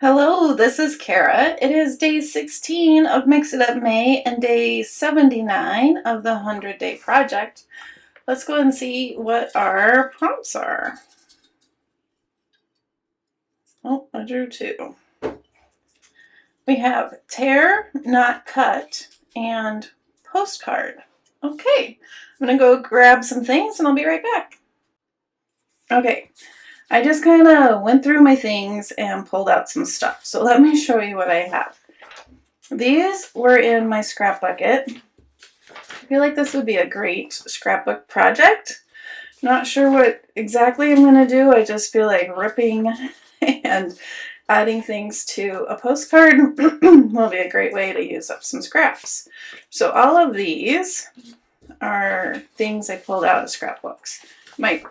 Hello, this is Kara. It is day 16 of Mix It Up May and day 79 of the 100-day project. Let's go and see what our prompts are. Oh, I drew two. We have tear, not cut, and postcard. Okay, I'm going to go grab some things and I'll be right back. Okay, I just kind of went through my things and pulled out some stuff. So let me show you what I have. These were in my scrap bucket. I feel like this would be a great scrapbook project. Not sure what exactly I'm going to do. I just feel like ripping and adding things to a postcard will be a great way to use up some scraps. So all of these are things I pulled out of scrapbooks. My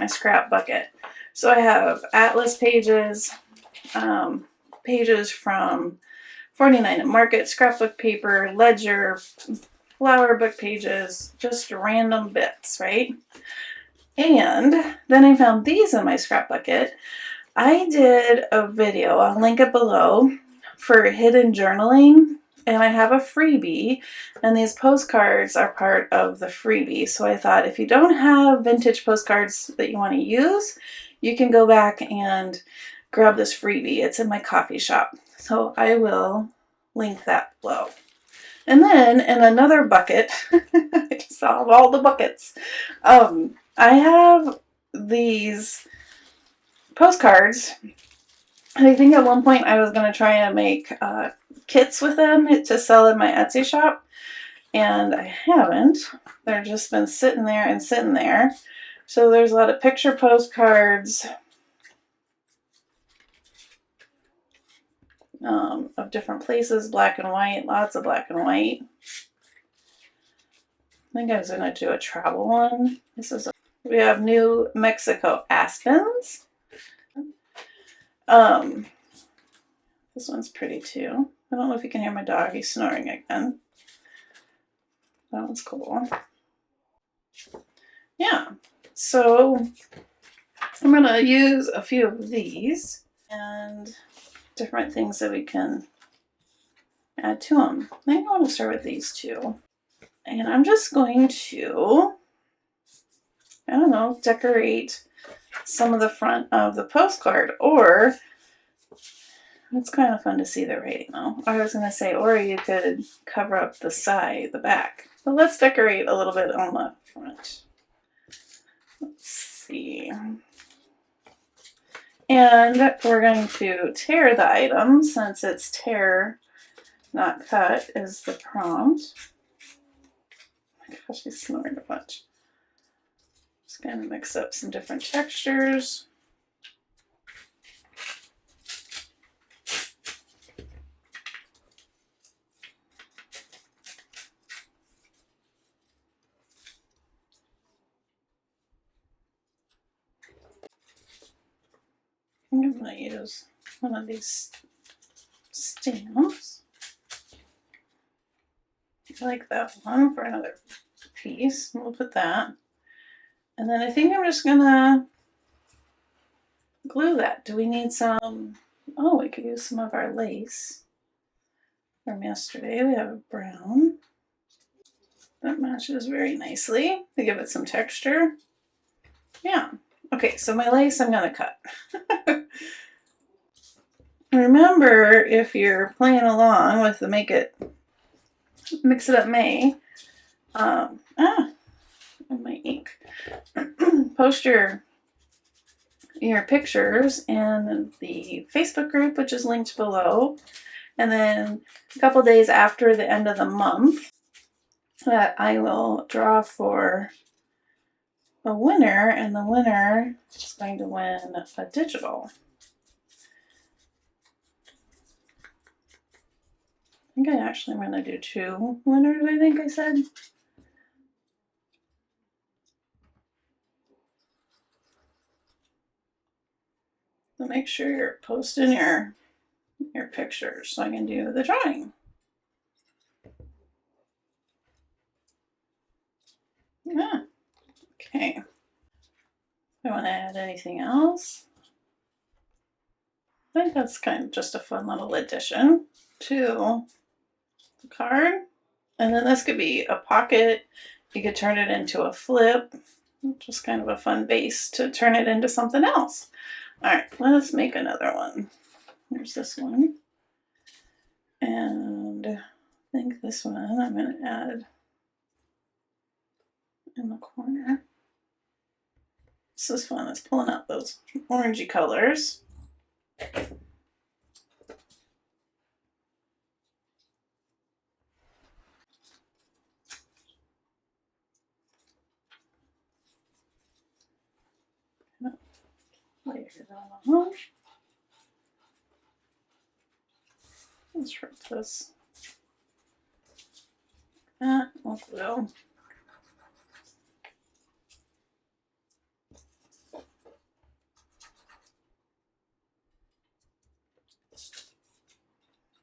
scrap bucket. So I have atlas pages, pages from 49 at Market, scrapbook paper, ledger, flower book pages, just random bits, right? And then I found these in my scrap bucket. I did a video, I'll link it below, for hidden journaling, and I have a freebie, and these postcards are part of the freebie. So I thought if you don't have vintage postcards that you want to use, you can go back and grab this freebie. It's in my coffee shop. So I will link that below. And then in another bucket, I just have all the buckets. I have these postcards. And I think at one point I was going to try and make kits with them to sell in my Etsy shop. And I haven't. They've just been sitting there and sitting there. So there's a lot of picture postcards of different places, black and white, lots of black and white. I think I was going to do a travel one. We have New Mexico aspens. This one's pretty too. I don't know if you can hear my dog. He's snoring again. That one's cool. Yeah. So I'm going to use a few of these and different things that we can add to them. I think I want to start with these two. And I'm just going to, I don't know, decorate some of the front of the postcard, or it's kind of fun to see the writing though. I was going to say, or you could cover up the side, the back. But let's decorate a little bit on the front. Let's see. And we're going to tear the item, since it's tear, not cut, is the prompt. Oh my gosh, he's snoring a bunch. Just going to mix up some different textures. I'm going to use one of these stamps. I like that one for another piece. We'll put that. And then I think I'm just going to glue that. Do we need some? Oh, we could use some of our lace from yesterday. We have brown. That matches very nicely to give it some texture. Yeah. Okay, so my lace I'm going to cut. Remember, if you're playing along with the Mix It Up May, my ink. Post your pictures in the Facebook group, which is linked below. And then a couple days after the end of the month, I will draw for a winner, and the winner is going to win a digital. I think I'm going to do 2 winners, I think I said. So make sure you're posting your pictures so I can do the drawing. Yeah. Okay. I want to add anything else. I think that's kind of just a fun little addition to the card. And then this could be a pocket. You could turn it into a flip. Just kind of a fun base to turn it into something else. All right, let us make another one. Here's this one. And I think this one I'm going to add in the corner. This is fun. It's pulling out those orangey colors. Layer that on. Let's rip this. That will glue.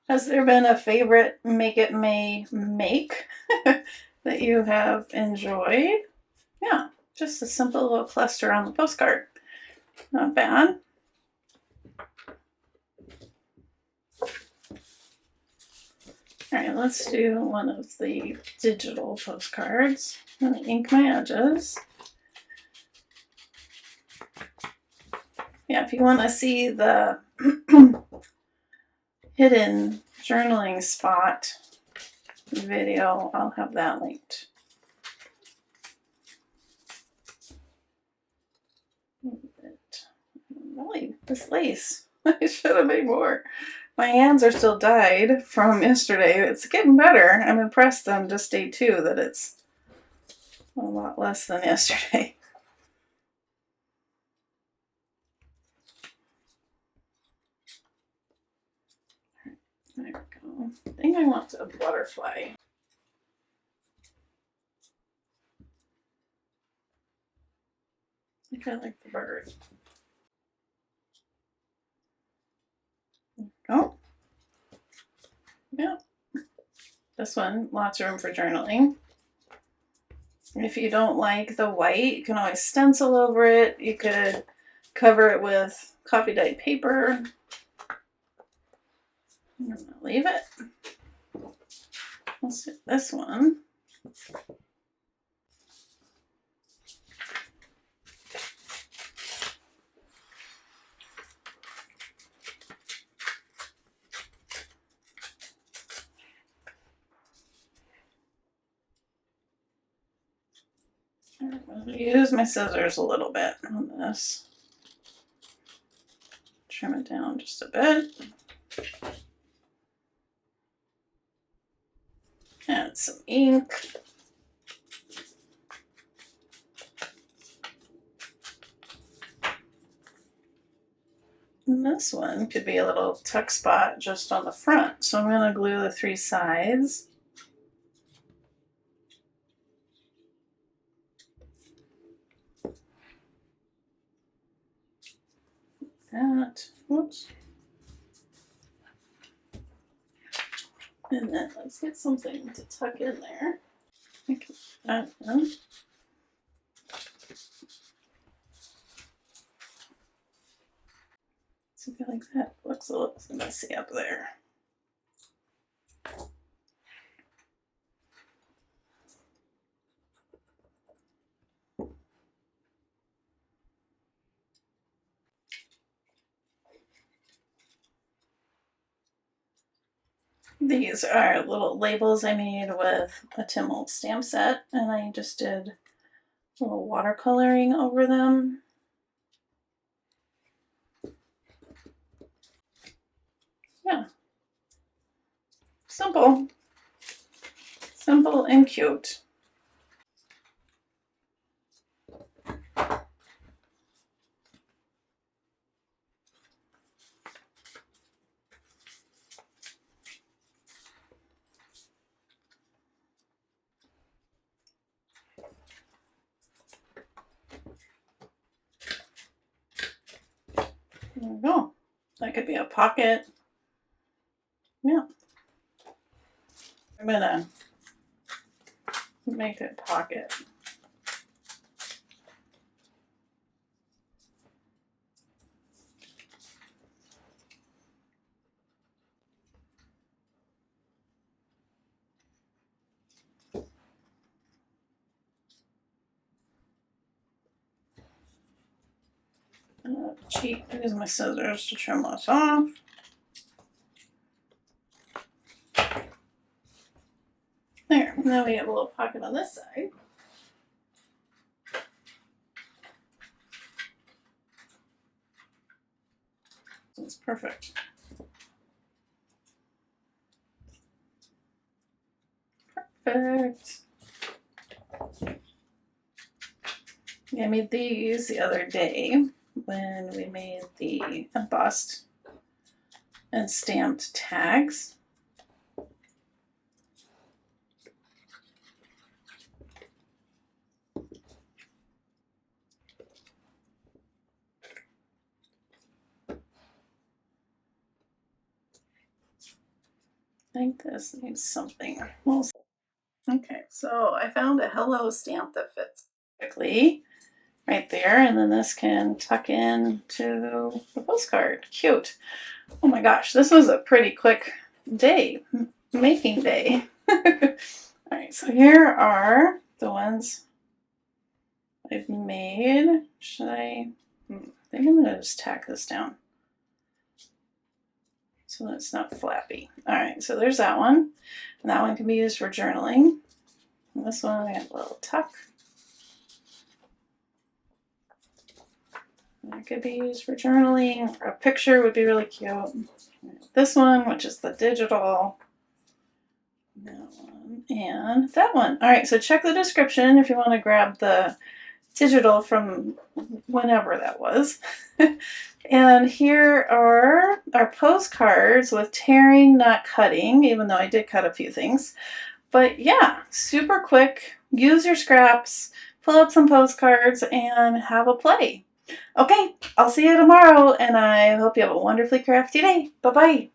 Has there been a favorite Make It May make that you have enjoyed? Yeah, just a simple little cluster on the postcard. Not bad. All right, let's do one of the digital postcards. I'm going to ink my edges. Yeah, if you want to see the hidden journaling spot video, I'll have that linked. Really, this lace. I should have made more. My hands are still dyed from yesterday. It's getting better. I'm impressed on just day 2 that it's a lot less than yesterday. There we go. I think I want a butterfly. I think I like the bird. Oh, yeah. This one, lots of room for journaling. If you don't like the white, you can always stencil over it. You could cover it with coffee dyed paper. I'm gonna leave it. Let's do this one. I'm going to use my scissors a little bit on this. Trim it down just a bit. Add some ink. And this one could be a little tuck spot just on the front. So I'm going to glue the 3 sides. That. Whoops. And then let's get something to tuck in there. Like that one. Something like that. Looks a little messy up there. These are little labels I made with a Tim Holtz stamp set, and I just did a little watercoloring over them. Yeah. Simple. Simple and cute. There we go. That could be a pocket. Yeah. I'm gonna make it pocket. Cheat, use my scissors to trim this off. There, now we have a little pocket on this side. That's perfect. Perfect. I made these the other day when we made the embossed and stamped tags. I think this needs something. Okay, so I found a hello stamp that fits perfectly right there, and then this can tuck in to the postcard. Cute. Oh my gosh, this was a pretty quick day, making day. All right, so here are the ones I've made. Should I think I'm gonna just tack this down so that it's not flappy. All right, so there's that one. And that one can be used for journaling. And this one, I have a little tuck. That could be used for journaling. A picture would be really cute. This one, which is the digital. That one and that one. All right, so check the description if you want to grab the digital from whenever that was. And here are our postcards with tearing, not cutting, even though I did cut a few things. But yeah, super quick. Use your scraps, pull out some postcards, and have a play. Okay, I'll see you tomorrow, and I hope you have a wonderfully crafty day. Bye-bye.